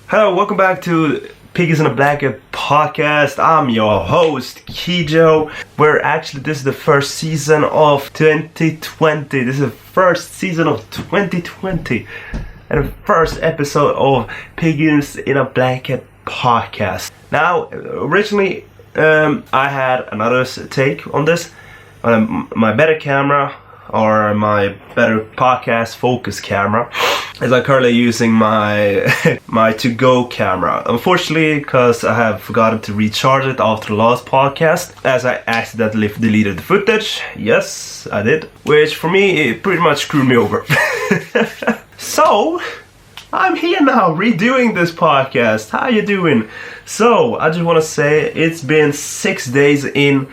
Hello, welcome back to Piggies in a Blanket podcast. I'm your host, Kijo. This is the first season of 2020. This is the first season of 2020. And the first episode of Piggies in a Blanket podcast. Now, originally, I had another take on this. My better camera, or my better podcast focus camera, as I'm currently using my my to-go camera. Unfortunately, because I have forgotten to recharge it after the last podcast, as I accidentally deleted the footage. Yes, I did. Which for me, it pretty much screwed me over. So, I'm here now, redoing this podcast. How you doing? So, I just want to say, it's been 6 days in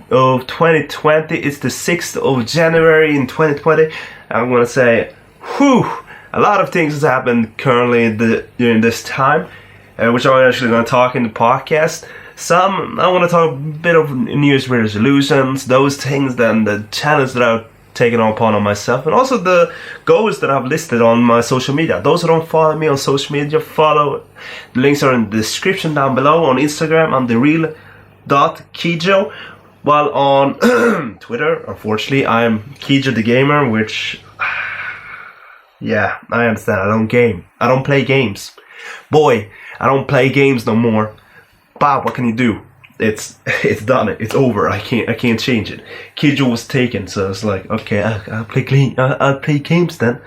of 2020. It's the 6th of January in 2020. I'm gonna say, whew, a lot of things has happened currently during this time, which I'm actually gonna talk in the podcast. Some I want to talk a bit of New Year's resolutions, those things, then the challenge that I've taken upon myself, and also the goals that I've listed on my social media. Those who don't follow me on social media, follow. The links are in the description down below. On Instagram, I'm thereal.kijo. While on Twitter, unfortunately, I'm Kijo the Gamer, which, yeah, I understand. I don't play games. Boy, I don't play games no more. But what can you do? It's done. It's over. I can't change it. Kijo was taken, so it's like, okay, I'll play games then.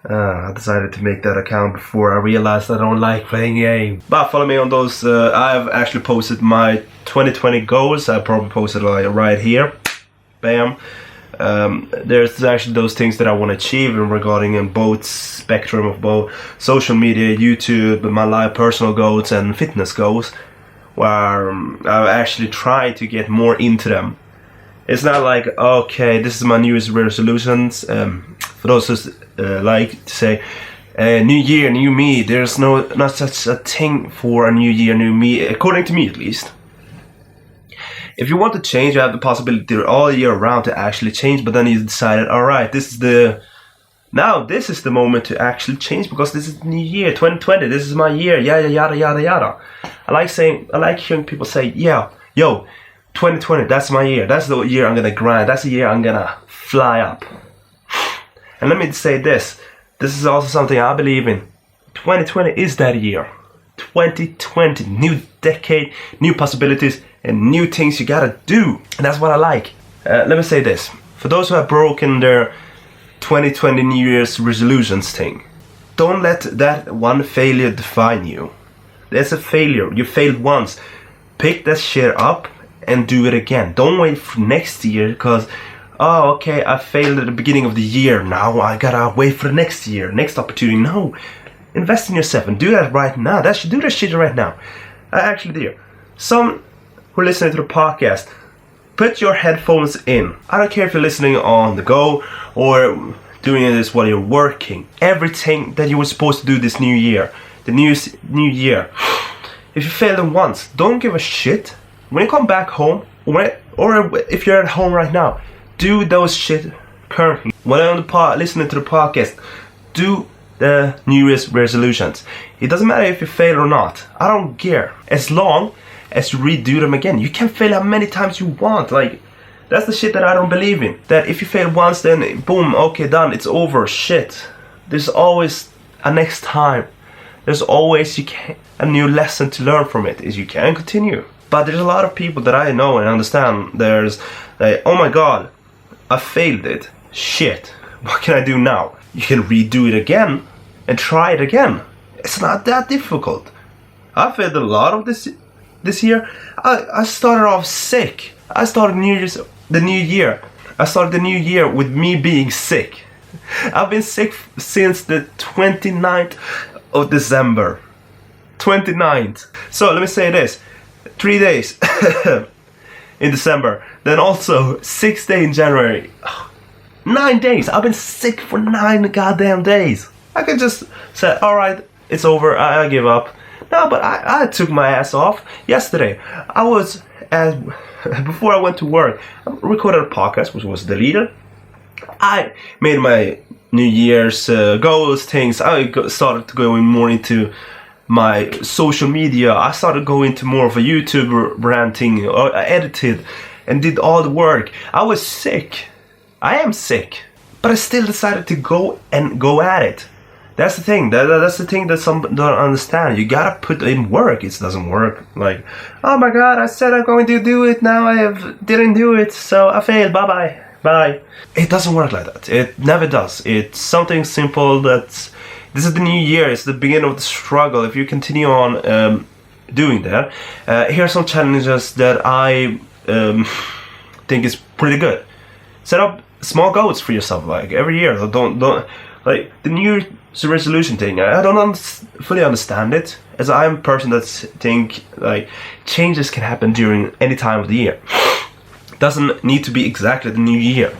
I decided to make that account before I realized I don't like playing games. But follow me on those. I've actually posted my 2020 goals. I probably posted like right here. Bam. There's actually those things that I want to achieve regarding in both spectrum of both social media, YouTube, my life, personal goals, and fitness goals, where I actually try to get more into them. It's not like, okay, this is my New Year's resolutions. For those who like to say, new year, new me. There's not such a thing for a new year, new me, according to me at least. If you want to change, you have the possibility all year round to actually change, but then you decided, alright, this is the moment to actually change, because this is the new year, 2020, this is my year, yada yada yada yada. I like hearing people say, yeah, yo, 2020, that's my year, that's the year I'm gonna grind, that's the year I'm gonna fly up. And let me say this is also something I believe in. 2020 is that year. 2020, new decade, new possibilities, and new things you gotta do. And that's what I like. Let me say this. For those who have broken their 2020 New Year's resolutions thing, don't let that one failure define you. There's a failure. You failed once. Pick that shit up and do it again. Don't wait for next year, because oh, okay, I failed at the beginning of the year. Now I gotta wait for the next year, next opportunity. No, invest in yourself and do that right now. Do that shit right now. I actually do. Some who are listening to the podcast, put your headphones in. I don't care if you're listening on the go or doing this while you're working. Everything that you were supposed to do this new year, the new year. If you failed them once, don't give a shit. When you come back home, or if you're at home right now, do those shit currently. When I'm on the listening to the podcast, do the New Year's resolutions. It doesn't matter if you fail or not. I don't care. As long as you redo them again. You can fail how many times you want. Like, that's the shit that I don't believe in. That if you fail once, then boom, okay, done. It's over. Shit. There's always a next time. There's always a new lesson to learn from it. Is you can continue. But there's a lot of people that I know and understand. There's like, oh my god, I failed it. Shit, what can I do now? You can redo it again and try it again. It's not that difficult. I failed a lot of this year. I started off sick. I started the new year. I started the new year with me being sick. I've been sick since the 29th of December. 29th. So let me say this. 3 days in December. Then also 6 days in January. 9 days. I've been sick for 9 goddamn days. I could just say, alright, it's over. I give up. No, but I took my ass off yesterday. I was, before I went to work, I recorded a podcast which was deleted. I made my New Year's goals, things. I started going more into my social media. I started going to more of a YouTuber ranting. I edited and did all the work. I was sick. I am sick. But I still decided to go at it. That's the thing. That's the thing that some don't understand. You gotta put in work. It doesn't work like, oh my god, I said I'm going to do it. Now didn't do it, so I failed. Bye. It doesn't work like that. It never does. It's something simple. This is the new year. It's the beginning of the struggle. If you continue on doing that, here are some challenges that I think is pretty good. Set up small goals for yourself, like every year. Don't like the New Year's resolution thing. I don't fully understand it, as I'm a person that think like changes can happen during any time of the year. It doesn't need to be exactly the new year.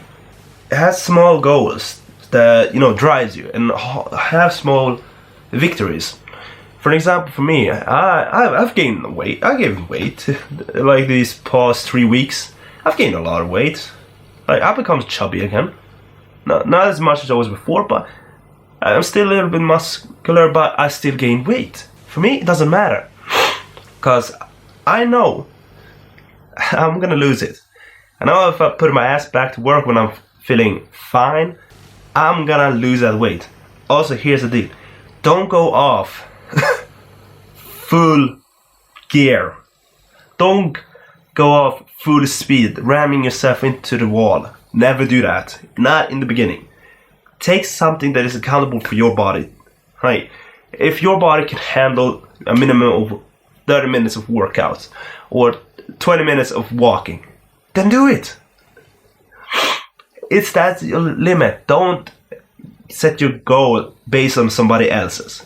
It has small goals that drives you, and have small victories. For example, for me, I've gained weight. I gained weight like these past 3 weeks. I've gained a lot of weight. Like, I've become chubby again. Not as much as I was before, but I'm still a little bit muscular, but I still gain weight. For me, it doesn't matter. Because I know I'm gonna lose it. I know if I put my ass back to work when I'm feeling fine, I'm gonna lose that weight. Also, here's the deal. Don't go off full gear. Don't go off full speed, ramming yourself into the wall. Never do that. Not in the beginning. Take something that is accountable for your body. Right? If your body can handle a minimum of 30 minutes of workouts or 20 minutes of walking, then do it. It's that your limit. Don't set your goal based on somebody else's.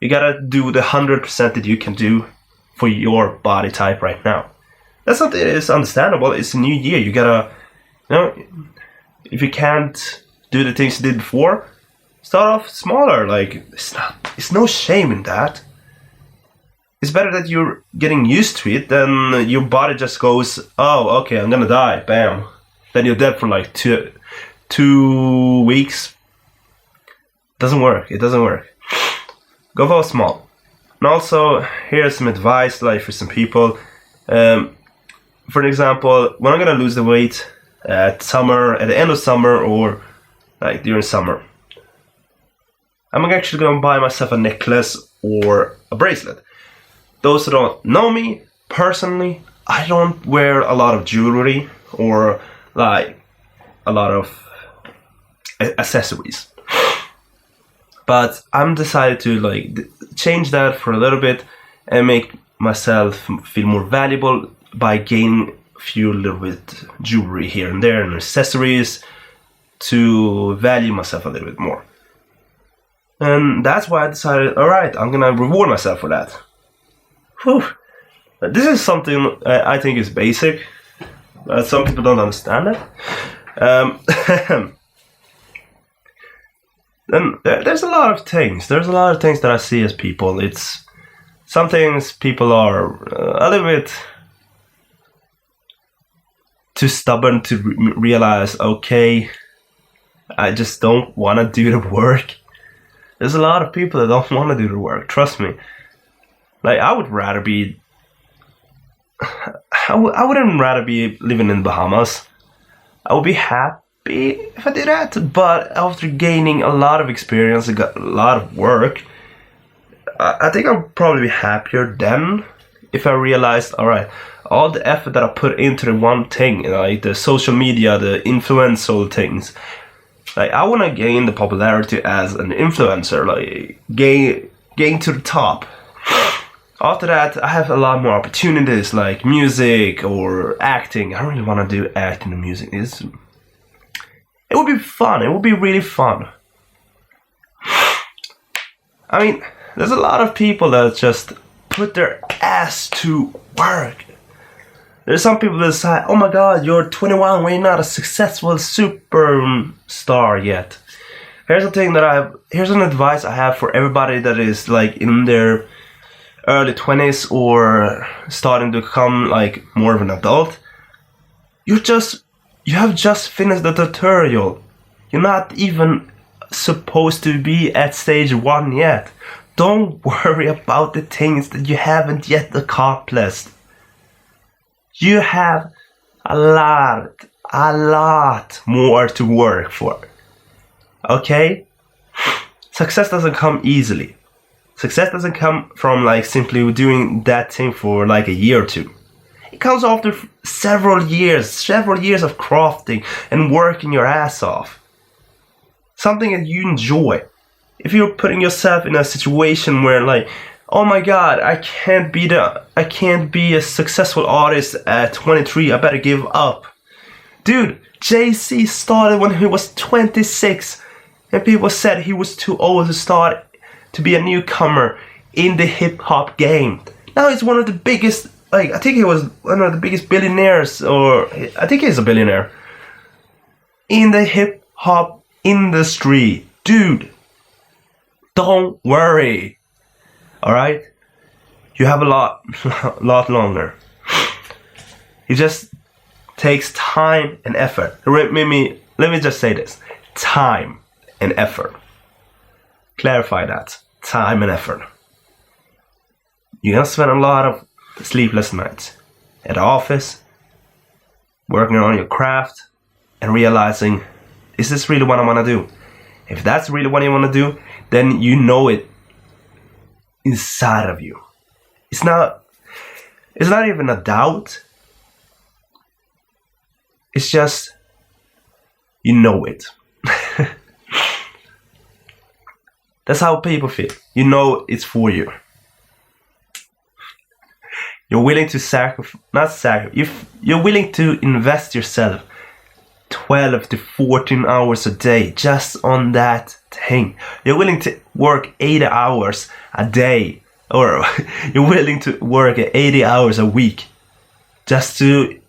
You gotta do the 100% that you can do for your body type right now. That's something that is understandable. It's a new year. You gotta, if you can't do the things you did before, start off smaller. Like, it's no shame in that. It's better that you're getting used to it than your body just goes, oh, okay, I'm gonna die, bam. Then you're dead for like two weeks. Doesn't work. It doesn't work. Go for small. And also, here's some advice, like for some people. For example, when I'm gonna lose the weight at the end of summer, or like during summer, I'm actually gonna buy myself a necklace or a bracelet. Those who don't know me personally, I don't wear a lot of jewelry or like a lot of accessories. But I'm decided to like change that for a little bit and make myself feel more valuable by gaining a few little bit jewelry here and there and accessories to value myself a little bit more. And that's why I decided, alright, I'm gonna reward myself for that. Whew. This is something I think is basic. Some people don't understand it. And there's a lot of things. There's a lot of things that I see as people. It's some things people are a little bit too stubborn to realize, okay, I just don't want to do the work. There's a lot of people that don't want to do the work. Trust me. Like, I would rather be... I wouldn't rather be living in Bahamas. I would be happy if I did that, but after gaining a lot of experience and got a lot of work, I think I'll probably be happier then if I realized, alright, all the effort that I put into the one thing, like the social media, the influential things, like I want to gain the popularity as an influencer, like gain to the top. After that, I have a lot more opportunities like music or acting. I don't really want to do acting and music. It would be fun. It would be really fun. I mean, there's a lot of people that just put their ass to work. There's some people that say, oh my god, you're 21, we're not a successful superstar yet. Here's the thing here's an advice I have for everybody that is like in their early 20s or starting to become like more of an adult. You have just finished the tutorial. You're not even supposed to be at stage 1 yet. don't worry about the things that you haven't yet accomplished. You have a lot more to work for. Okay? Success doesn't come easily. Success doesn't come from like simply doing that thing for like a year or two. It comes after several years of crafting and working your ass off. Something that you enjoy. If you're putting yourself in a situation where like, oh my god, I can't be a successful artist at 23, I better give up. Dude, Jay-Z started when he was 26, and people said he was too old to start to be a newcomer in the hip-hop game. Now he's one of the biggest, like, I think he was one of the biggest billionaires, or I think he's a billionaire, in the hip-hop industry. Dude, don't worry. Alright? You have a lot longer. It just takes time and effort. Let me just say this. Time and effort. Clarify that. Time and effort. You're gonna spend a lot of sleepless nights at the office, working on your craft, and realizing, is this really what I want to do? If that's really what you want to do, then you know it inside of you. It's not even a doubt. It's just, you know it. That's how people feel. You know it's for you. You're willing to you're willing to invest yourself 12 to 14 hours a day just on that thing. You're willing to work 80 hours a day, or you're willing to work 80 hours a week just to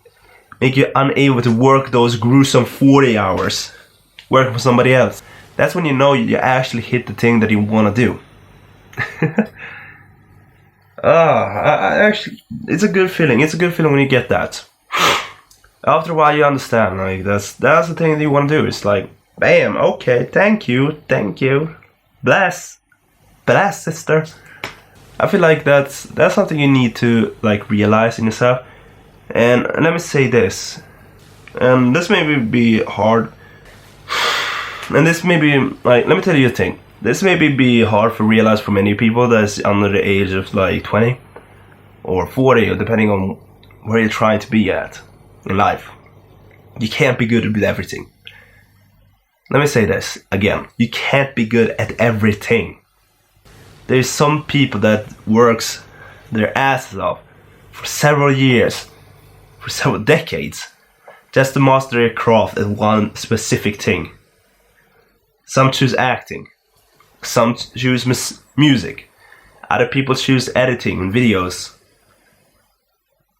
make you unable to work those gruesome 40 hours working for somebody else. That's when you know you actually hit the thing that you want to do. Actually, it's a good feeling. It's a good feeling when you get that. After a while, you understand. Like that's the thing that you want to do. It's like, bam, okay, thank you, bless, sister. I feel like that's something you need to like realize in yourself. And let me say this, and this may be hard. And this may be, like, let me tell you a thing. This may be hard to realize for many people that's under the age of like 20 or 40, or depending on where you're trying to be at in life. You can't be good at everything. Let me say this again. You can't be good at everything. There's some people that works their asses off for several years, for several decades, just to master their craft at one specific thing. Some choose acting, some choose music, other people choose editing and videos.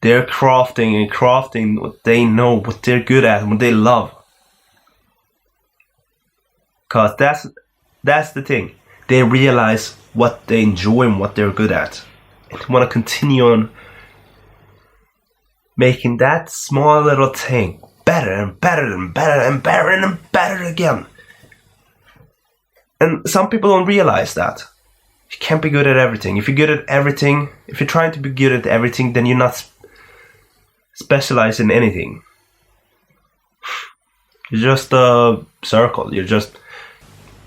They're crafting what they know, what they're good at, what they love. Cause that's the thing. They realize what they enjoy and what they're good at, and want to continue on making that small little thing better and better and better and better and better again. And some people don't realize that. You can't be good at everything. If you're good at everything, if you're trying to be good at everything, then you're not specialized in anything. You're just a circle.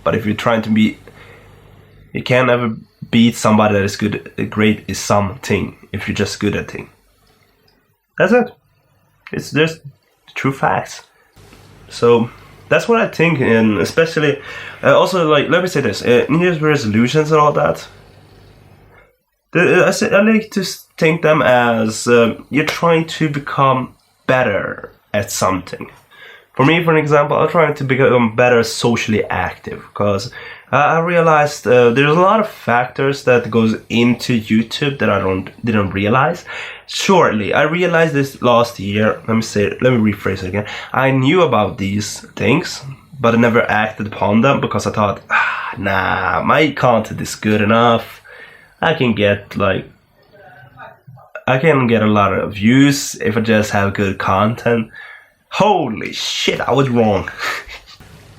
But if you're trying to be, you can't ever beat somebody that is great at something if you're just good at thing. That's it. It's just true facts. So that's what I think, and especially also, like, let me say this: New Year's resolutions and all that. I like to think them as you're trying to become better at something. For me, for an example, I'm trying to become better socially active, because I realized there's a lot of factors that goes into YouTube that I didn't realize. Shortly, I realized this last year. Let me rephrase it again. I knew about these things, but I never acted upon them because I thought, nah, my content is good enough. I can get a lot of views if I just have good content. Holy shit, I was wrong.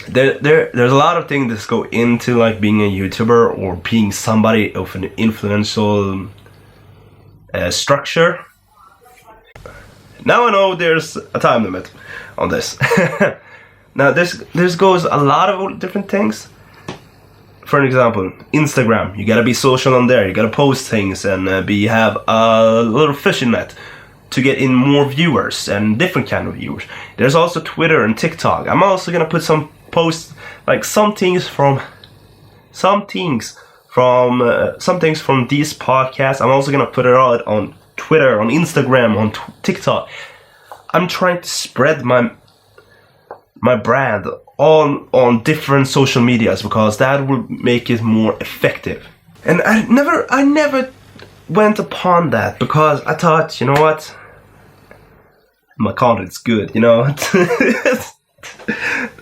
there's a lot of things that go into like being a YouTuber or being somebody of an influential structure. Now I know there's a time limit on this. Now this goes a lot of different things. For an example, Instagram, you gotta be social on there, you gotta post things and have a little fishing net to get in more viewers and different kind of viewers. There's also Twitter and TikTok. I'm also gonna put some posts, like some things from these podcasts. I'm also gonna put it out on Twitter, on Instagram, on TikTok. I'm trying to spread my brand on different social medias because that will make it more effective. And I never went upon that because I thought, you know what, my content's good, you know.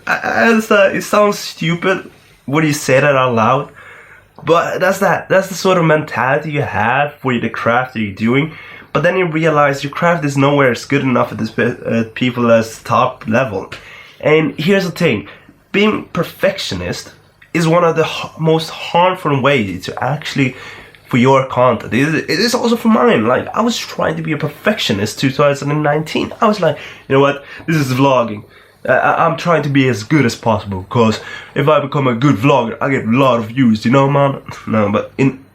It sounds stupid when you say that out loud, but that's the sort of mentality you have for the craft that you're doing. But then you realize your craft is nowhere as good enough at this people as top level. And here's the thing, being perfectionist is one of the most harmful ways to actually, for your content. It is also for mine. Like, I was trying to be a perfectionist 2019. I was like, you know what, this is vlogging. I'm trying to be as good as possible, because if I become a good vlogger, I get a lot of views, you know, man? No, but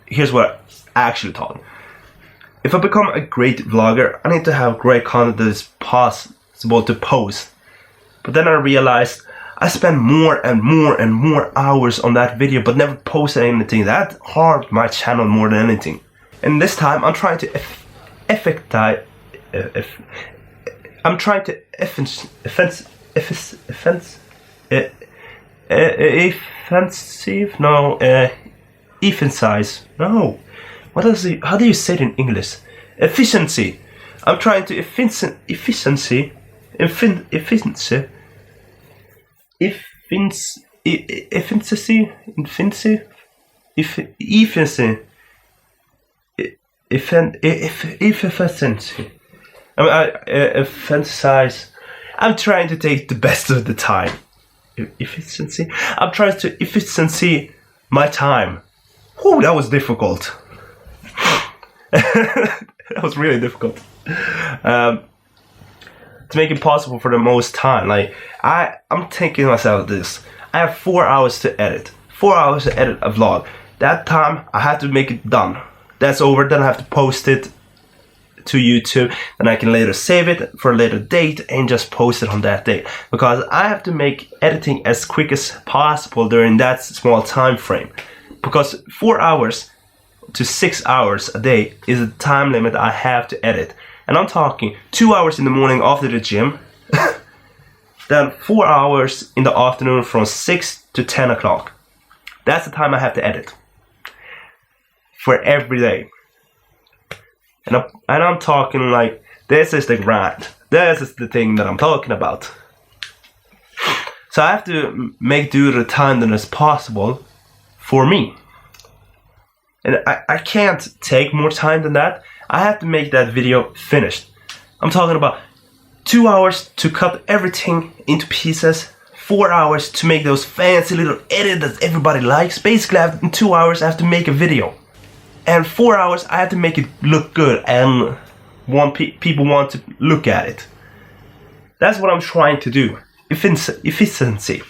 here's what I actually thought. If I become a great vlogger, I need to have great content that is possible to post. But then I realized I spent more and more hours on that video but never posted anything. That harmed my channel more than anything. And this time I'm trying to how do you say it in English? Efficiency. I'm trying to efficiency. I'm trying to take the best of the time. Efficiency. I'm trying to efficiency my time. Whew, that was difficult. That was really difficult. To make it possible for the most time. Like, I'm thinking to myself this. I have 4 hours to edit. 4 hours to edit a vlog. That time I have to make it done. That's over, then I have to post it to YouTube. Then I can later save it for a later date and just post it on that day. Because I have to make editing as quick as possible during that small time frame. Because 4 hours to 6 hours a day is the time limit I have to edit. And I'm talking 2 hours in the morning after the gym, then 4 hours in the afternoon from 6 to 10 o'clock. That's the time I have to edit for every day. And I'm talking like, this is the grind. This is the thing that I'm talking about. So I have to make do the time that is possible for me. And I can't take more time than that. I have to make that video finished. I'm talking about 2 hours to cut everything into pieces, 4 hours to make those fancy little edits that everybody likes. Basically, in 2 hours I have to make a video. And 4 hours I have to make it look good and people want to look at it. That's what I'm trying to do. Efficiency.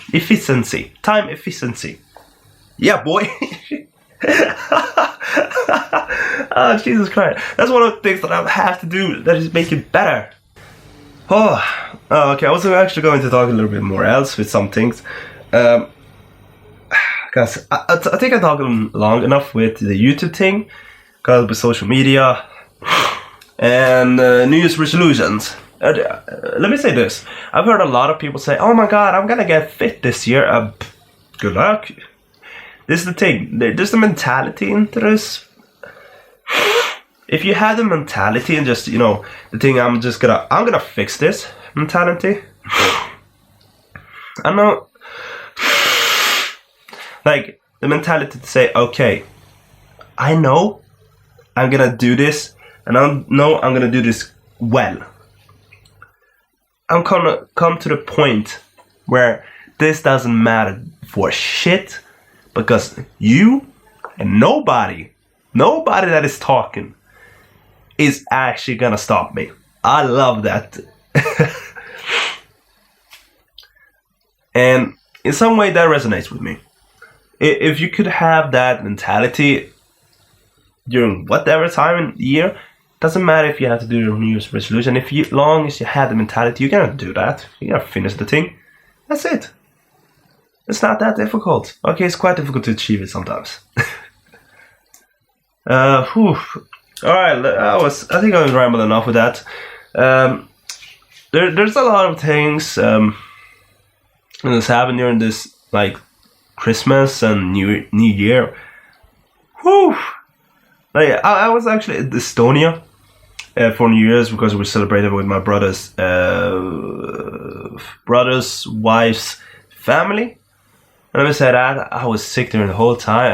Time efficiency. Yeah, boy. Oh, Jesus Christ. That's one of the things that I have to do that is make it better. Okay, I was actually going to talk a little bit more else with some things. Because I think I talked long enough with the YouTube thing, because with social media and New Year's resolutions. Let me say this. I've heard a lot of people say, oh my god, I'm gonna get fit this year. Good luck. This is the thing. There's the mentality into this. If you have the mentality and just, you know, the thing I'm gonna fix this mentality. I know, like, the mentality to say, okay, I know I'm gonna do this, and I know I'm gonna do this well. I'm gonna come to the point where this doesn't matter for shit, because you and nobody that is talking is actually gonna stop me. I love that. And in some way that resonates with me. If you could have that mentality during whatever time in the year, doesn't matter if you have to do your New Year's resolution. Long as you have the mentality, you're gonna do that. You're gonna finish the thing. That's it. It's not that difficult. Okay, it's quite difficult to achieve it sometimes. Alright, I think I was rambling enough with that. There's a lot of things that's happened during this like Christmas and New Year. Whew. Like I was actually in Estonia for New Year's because we celebrated with my brother's wife's family. And let me say that I was sick during the whole time.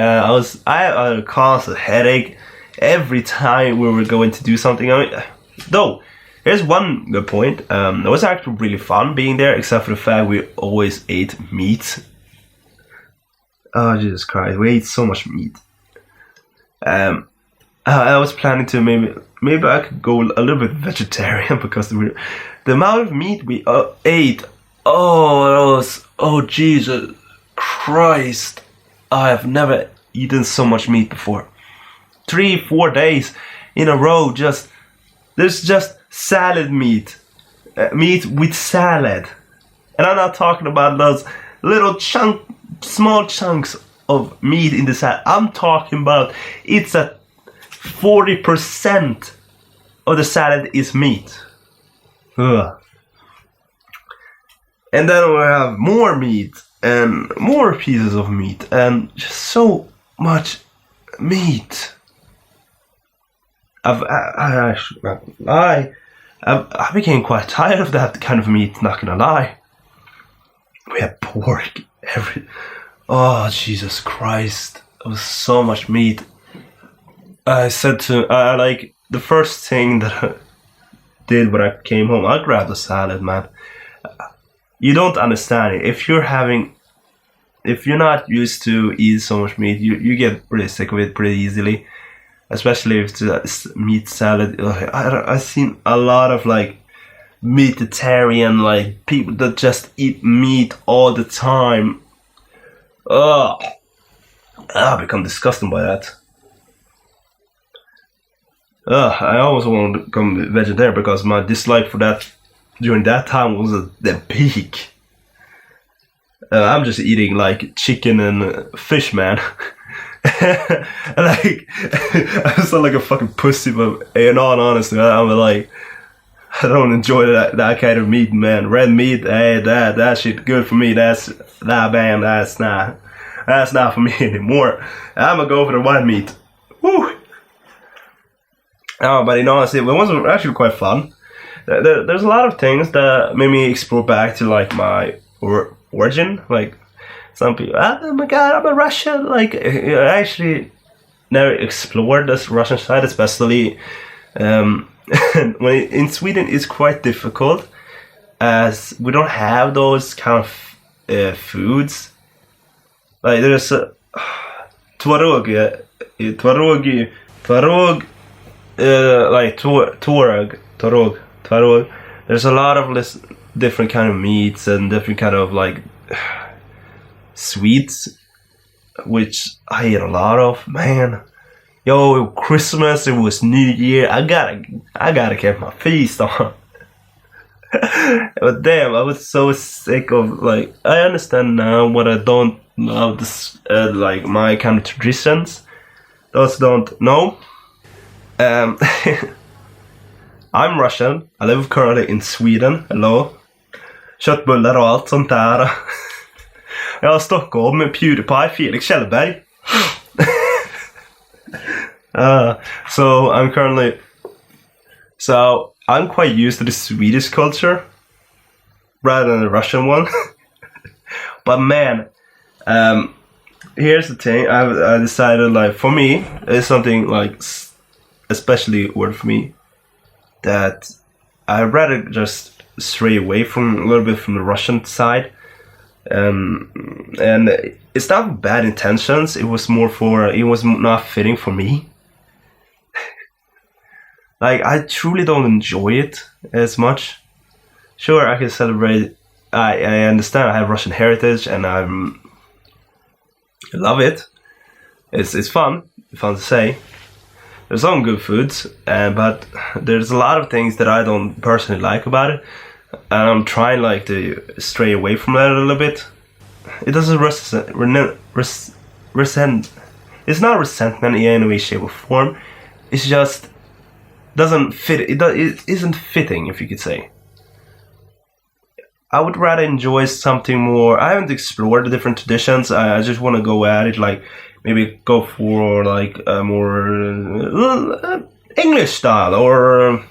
I had a constant headache every time we were going to do something. I mean, though, here's one good point. It was actually really fun being there, except for the fact we always ate meat. Oh, Jesus Christ, we ate so much meat. I was planning to maybe I could go a little bit vegetarian because the amount of meat we ate. Oh, Jesus Christ! I have never eaten so much meat before. 3-4 days in a row. There's just salad meat, meat with salad, and I'm not talking about those little small chunks of meat in the salad. I'm talking about it's a 40% of the salad is meat. Ugh. And then we have more meat and more pieces of meat and just so much meat. I became quite tired of that kind of meat, not gonna lie. We had pork oh, Jesus Christ. It was so much meat. I said to, like, the first thing that I did when I came home, I grabbed a salad, man. You don't understand it. If you're not used to eat so much meat, you get pretty sick of it pretty easily. Especially if it's meat salad. I've seen a lot of, like, meatitarian, like, people that just eat meat all the time. Ugh. I become disgusted by that. I always want to become vegetarian because my dislike for that during that time was at the peak. I'm just eating like chicken and fish, man. Like, I sound like a fucking pussy, but in all honesty, I'm like, I don't enjoy that kind of meat, man. Red meat, hey, that shit good for me. That's not for me anymore. I'm gonna go for the white meat. Woo! Oh, but in all honesty, it was actually quite fun. There's a lot of things that made me explore back to like my origin. Like some people, oh my god, I'm a Russian. Like I actually never explored this Russian side, especially in Sweden. It's quite difficult as we don't have those kind of foods. Like there's tvarog, like tvarog. There's a lot of different kind of meats and different kind of like sweets, which I eat a lot of. Man, yo, Christmas, it was New Year. I gotta get my feast on. But damn, I was so sick of, like, I understand now what I don't know, this like my kind of traditions. Those don't know. I'm Russian. I live currently in Sweden. Hello. Köttbullar och allt sånt där. Jag är Stockholm med PewDiePie, Felix Kjellberg. So I'm quite used to the Swedish culture rather than the Russian one. But man, here's the thing. I decided, like, for me, it's something like especially weird for me, that I'd rather just stray away from a little bit from the Russian side. And it's not bad intentions. It was not fitting for me. Like, I truly don't enjoy it as much. Sure, I can celebrate. I understand I have Russian heritage, and I love it. It's fun to say. There's some good foods, but there's a lot of things that I don't personally like about it, and I'm trying like to stray away from that a little bit. It doesn't resent. It's not resentment in any way, shape, or form. It's just doesn't fit. It isn't fitting, if you could say. I would rather enjoy something more. I haven't explored the different traditions. I just want to go at it, like maybe go for like a more English style or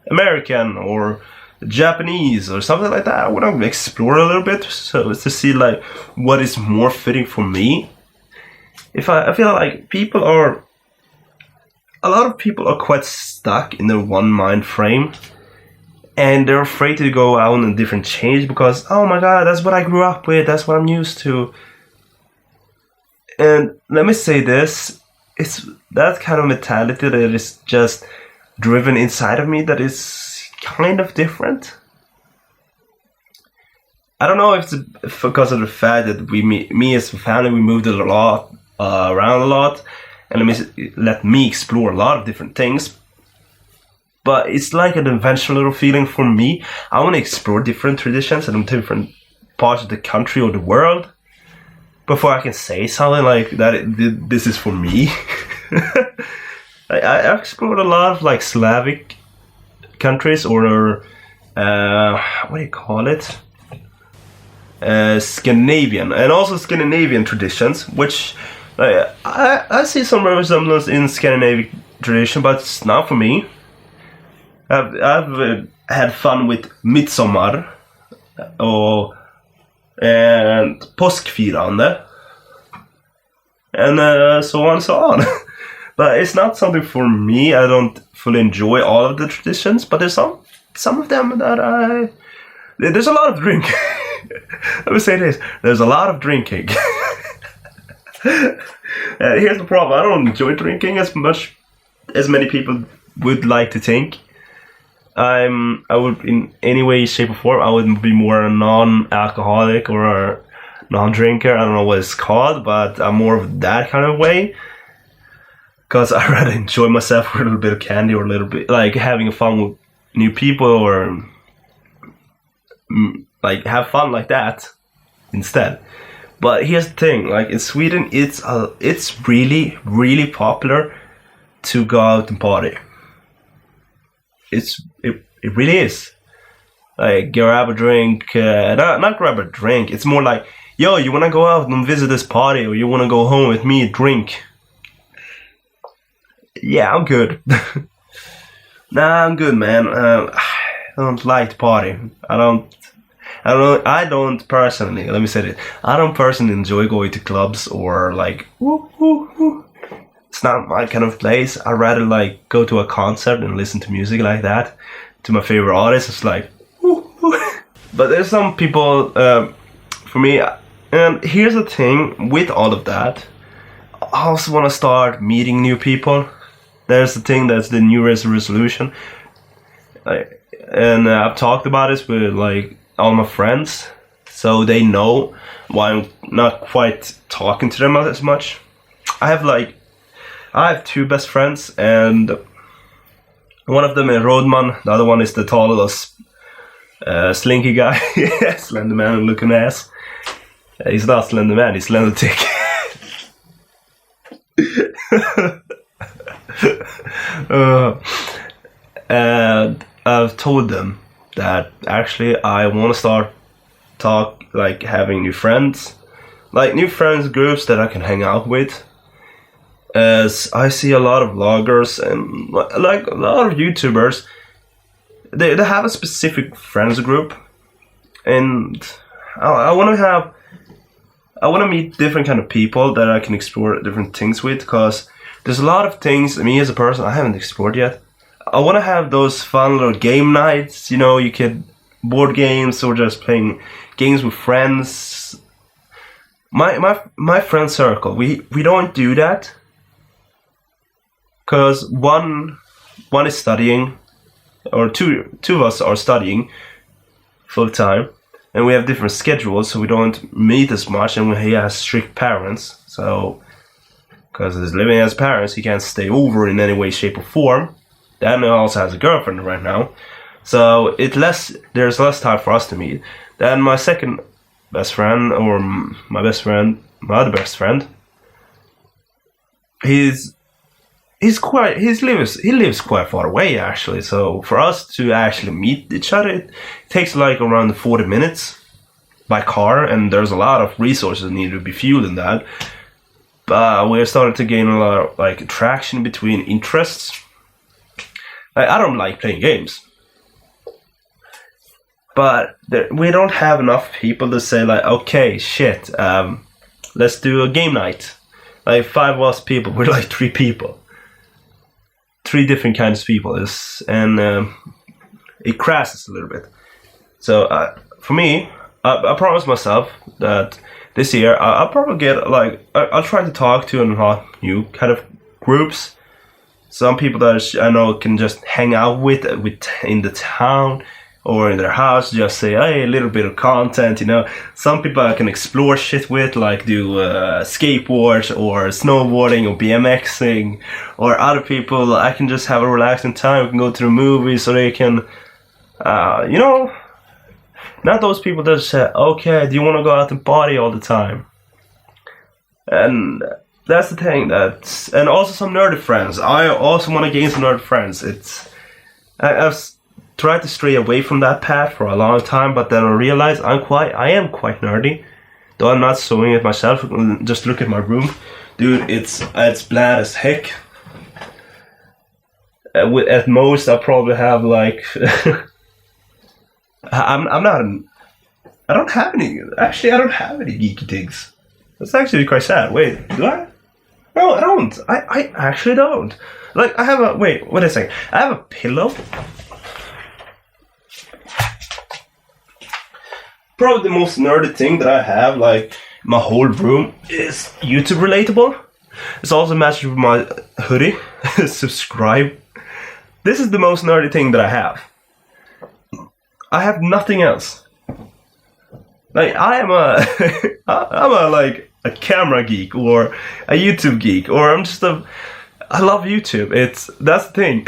American or Japanese or something like that. I want to explore a little bit, so it's to see like what is more fitting for me. I feel like a lot of people are quite stuck in their one mind frame, and they're afraid to go out on a different change because, oh my god, that's what I grew up with, that's what I'm used to. And let me say this, it's that kind of mentality that is just driven inside of me that is kind of different. I don't know if it's because of the fact that me as a family, we moved a lot, around a lot, and let me explore a lot of different things. But it's like an adventure little feeling for me. I want to explore different traditions and different parts of the country or the world before I can say something like that. This is for me. I explored a lot of like Slavic countries, or what do you call it? Scandinavian, and also Scandinavian traditions, which I see some resemblance in Scandinavian tradition, but it's not for me. I've had fun with midsommar and påskfirande and so on and so on. But it's not something for me. I don't fully enjoy all of the traditions, but there's some of them that there's a lot of drink. Let me say this: there's a lot of drinking. Here's the problem: I don't enjoy drinking as much as many people would like to think. I would, in any way, shape, or form, I would be more a non-alcoholic or a non-drinker. I don't know what it's called, but I'm more of that kind of way. Because I rather enjoy myself with a little bit of candy, or a little bit like having fun with new people, or like have fun like that instead. But here's the thing: like in Sweden, it's really, really popular to go out and party. It really is. Like, grab a drink, not grab a drink. It's more like, yo, you wanna go out and visit this party, or you wanna go home with me, drink? Yeah, I'm good. Nah, I'm good, man. I don't like to party. I don't personally. Let me say it. I don't personally enjoy going to clubs or like. Woo, woo, woo. It's not my kind of place. I'd rather like go to a concert and listen to music like that to my favorite artist. It's like, woo, woo. But there's some people, for me, and here's the thing with all of that, I also want to start meeting new people. There's the thing that's the New Year's resolution, and I've talked about this with like all my friends, so they know why I'm not quite talking to them as much. I have two best friends, and one of them is Rodman, the other one is the tall little slinky guy. Slender man looking ass. He's not Slender Man, he's Slender Tick. And I've told them that actually I want to start having new friends, like new friends groups that I can hang out with. As I see a lot of vloggers and like a lot of YouTubers, they have a specific friends group, and I want to meet different kind of people that I can explore different things with, because there's a lot of things me as a person I haven't explored yet. I want to have those fun little game nights, you know, you could board games or just playing games with friends My friend circle, we don't do that because one is studying, or two of us are studying full time, and we have different schedules, so we don't meet as much. And he has strict parents, so because he's living as parents, he can't stay over in any way, shape, or form. Then he also has a girlfriend right now, so there's less time for us to meet. Then my second best friend, or my other best friend, he lives quite far away actually. So for us to actually meet each other, it takes like around 40 minutes by car, and there's a lot of resources needed to be fueled in that. But we're starting to gain a lot of like traction between interests. I don't like playing games, but we don't have enough people to say like, okay, shit, let's do a game night. Like 5 of us people, we're like 3 people. 3 different kinds of people, and it crashes a little bit. So for me, I promised myself that this year I'll probably get like I'll try to talk to a new kind of groups. Some people that I know can just hang out with in the town or in their house, just say, hey, a little bit of content, you know. Some people I can explore shit with, like do skateboards or snowboarding or BMXing, or other people I can just have a relaxing time. We can go to the movies, so they can, you know, not those people that say, okay, do you want to go out and party all the time? And that's the thing. And also some nerdy friends. I also want to gain some nerdy friends. I've tried to stray away from that path for a long time, but then I realized I am quite nerdy, though I'm not showing it myself. Just look at my room, dude. It's bland as heck. At most, I probably have like I don't have any geeky things. That's actually quite sad. Wait, do I? No, I don't. I actually don't. Like, I have a... Wait, what did I say? I have a pillow. Probably the most nerdy thing that I have, like, my whole room is YouTube relatable. It's also matched with my hoodie. Subscribe. This is the most nerdy thing that I have. I have nothing else. Like, I'm a camera geek or a YouTube geek, or I love YouTube. That's the thing.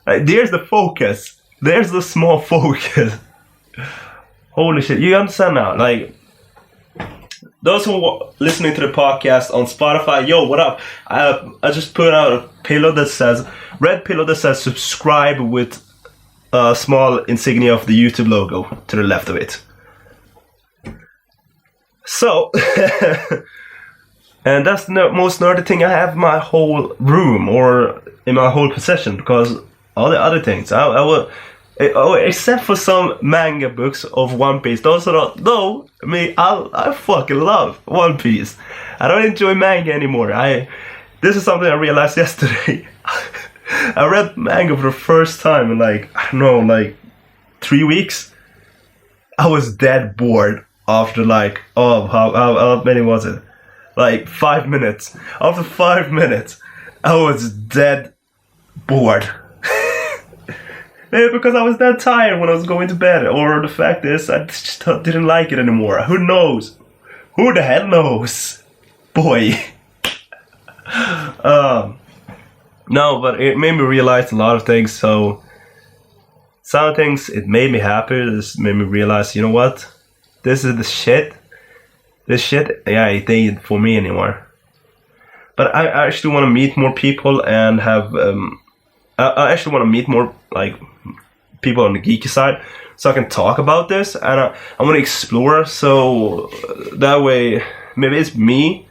Like, there's the focus. There's the small focus. Holy shit, you understand now? Like, those who are listening to the podcast on Spotify, yo, what up? I just put out a pillow that says, red pillow that says subscribe with a small insignia of the YouTube logo to the left of it. So, and that's the most nerdy thing I have in my whole room or in my whole possession, because all the other things, I will, except for some manga books of One Piece, those are not, though, I mean, I fucking love One Piece. I don't enjoy manga anymore. This is something I realized yesterday. I read manga for the first time in like, I don't know, like 3 weeks. I was dead bored after like, how many was it? Like 5 minutes. After 5 minutes, I was dead bored. Maybe because I was that tired when I was going to bed, or the fact is I just didn't like it anymore. Who knows? Who the hell knows? Boy. No, but it made me realize a lot of things. So some things, it made me happy. This made me realize, you know what? This is the shit. This shit, yeah, it ain't for me anymore. But I actually want to meet more people and have... I actually want to meet more like people on the geeky side, so I can talk about this, and I want to explore. So that way, maybe it's me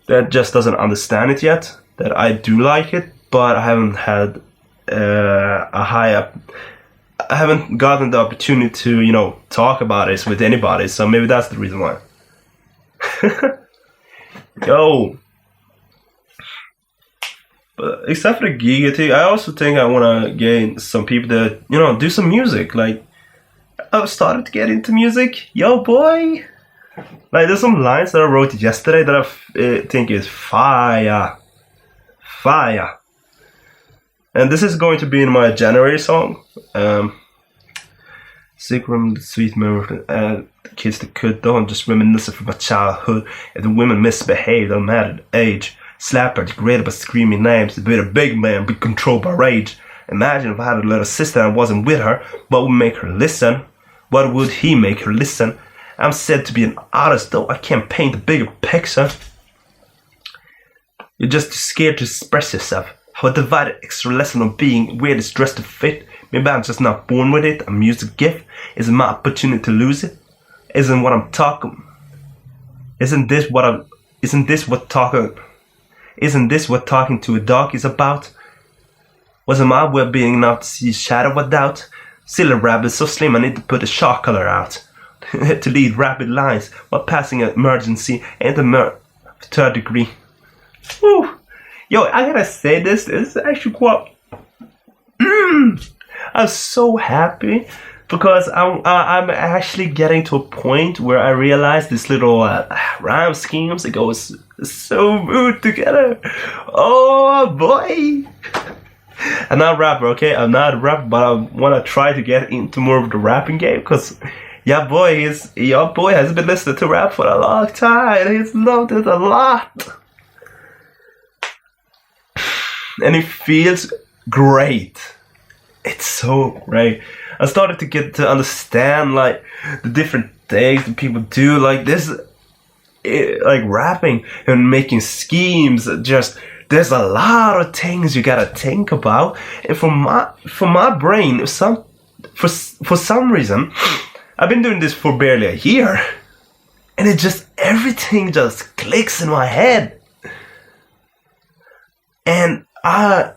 that just doesn't understand it yet. That I do like it, but I haven't had I haven't gotten the opportunity to, you know, talk about it with anybody. So maybe that's the reason why. Yo. But except for the geeky thing, I also think I want to gain some people that, you know, do some music. Like, I've started to get into music. Yo, boy! Like, there's some lines that I wrote yesterday that I think is fire. Fire. And this is going to be in my January song. Sick from the sweet memory of the kids that could, don't just reminiscent from my childhood. If the women misbehaved, don't matter the age. Slap her, degraded by screaming names. To be a big man, be controlled by rage. Imagine if I had a little sister and I wasn't with her. What would make her listen? What would he make her listen? I'm said to be an artist, though I can't paint a bigger picture. You're just too scared to express yourself. How a divided extra lesson of being weird is dressed to fit. Maybe I'm just not born with it. A music gift. Is it my opportunity to lose it? Isn't what talking to a dog is about? Wasn't my well-being enough to see a shadow of doubt? Silly rabbit so slim I need to put a shark color out. To lead rapid lines while passing an emergency and the third degree. Woo. Yo, I gotta say this is actually quite... I'm so happy because I'm actually getting to a point where I realize this little rhyme schemes, it goes so good together. Oh boy. I'm not a rapper, okay? I'm not a rapper, but I want to try to get into more of the rapping game because your boy has been listening to rap for a long time. He's loved it a lot. And it feels great. It's so great. I started to get to understand like the different things that people do, like this, like rapping and making schemes. Just there's a lot of things you gotta think about, and for my brain, for some reason, I've been doing this for barely a year, and everything just clicks in my head, and I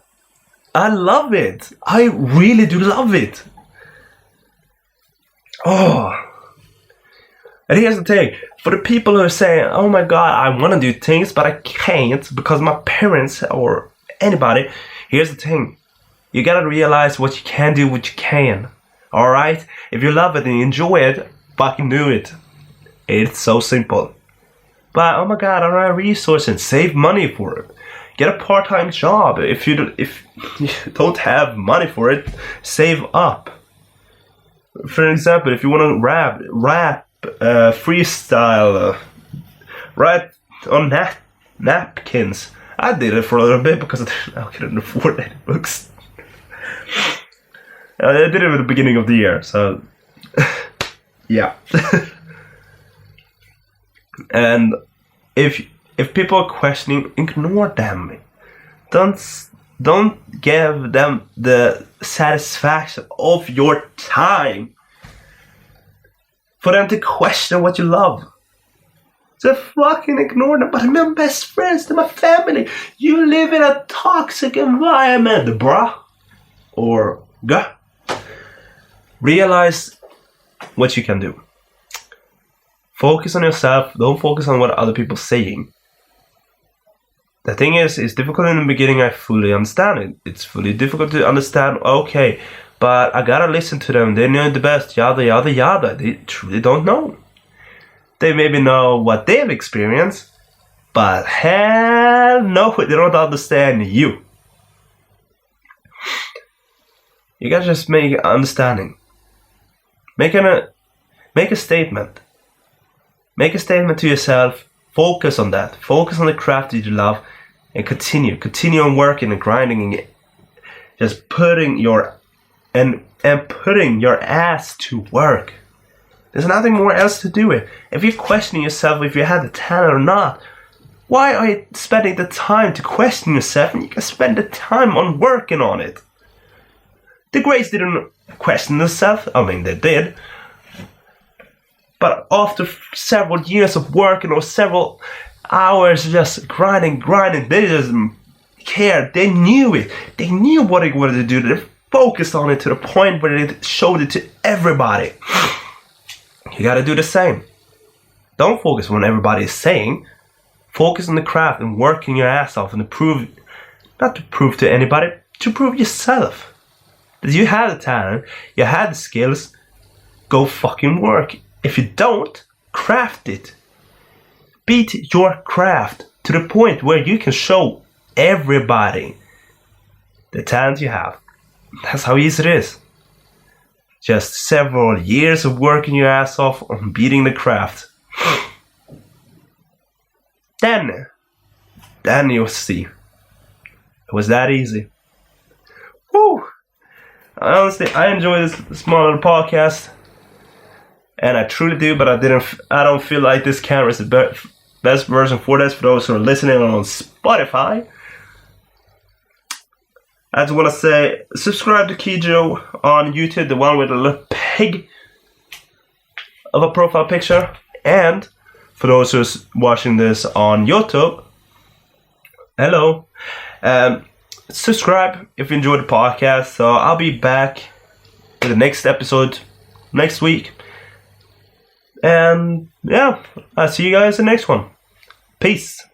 love it. I really do love it. Oh. And here's the thing. For the people who are saying, oh my god, I want to do things, but I can't because my parents or anybody. Here's the thing. You gotta realize what you can do, what you can. Alright? If you love it and you enjoy it, fucking do it. It's so simple. But, oh my god, I don't have resources. Save money for it. Get a part-time job. If you don't have money for it, save up. For example, if you want to rap, freestyle, write on napkins. I did it for a little bit because I couldn't afford any books. I did it at the beginning of the year, so yeah. And if people are questioning, ignore them. Don't give them the satisfaction of your time for them to question what you love. Just fucking ignore them. But they're my best friends, they're my family. You live in a toxic environment, bruh. Or gah. Realize what you can do. Focus on yourself. Don't focus on what other people are saying. The thing is, it's difficult in the beginning, I fully understand it. It's fully difficult to understand, okay, but I gotta listen to them. They know the best, yada, yada, yada. They truly don't know. They maybe know what they've experienced, but hell no, they don't understand you. You gotta just make an understanding. Make a statement. Make a statement to yourself. Focus on that. Focus on the craft that you love. And continue on working and grinding and just putting your ass to work. There's nothing more else to do it. If you're questioning yourself if you had the talent or not, why are you spending the time to question yourself and you can spend the time on working on it? The greats didn't question themselves. I mean, they did. But after several years of working or several hours just grinding, they just cared. They knew it. They knew what they wanted to do. They focused on it to the point where they showed it to everybody. You gotta do the same. Don't focus on what everybody is saying. Focus on the craft and working your ass off and not to prove to anybody, to prove yourself that you have the talent, you have the skills. Go fucking work. If you don't, craft it. Beat your craft to the point where you can show everybody the talent you have. That's how easy it is. Just several years of working your ass off on beating the craft. Then you'll see. It was that easy. Woo! Honestly, I enjoy this small little podcast, and I truly do. But I don't feel like this camera is the best version for this. For those who are listening on Spotify, I just want to say, subscribe to Kijo on YouTube, the one with a little pig of a profile picture, and for those who's watching this on YouTube, hello. Subscribe if you enjoyed the podcast. So I'll be back with the next episode next week. And yeah, I'll see you guys in the next one. Peace.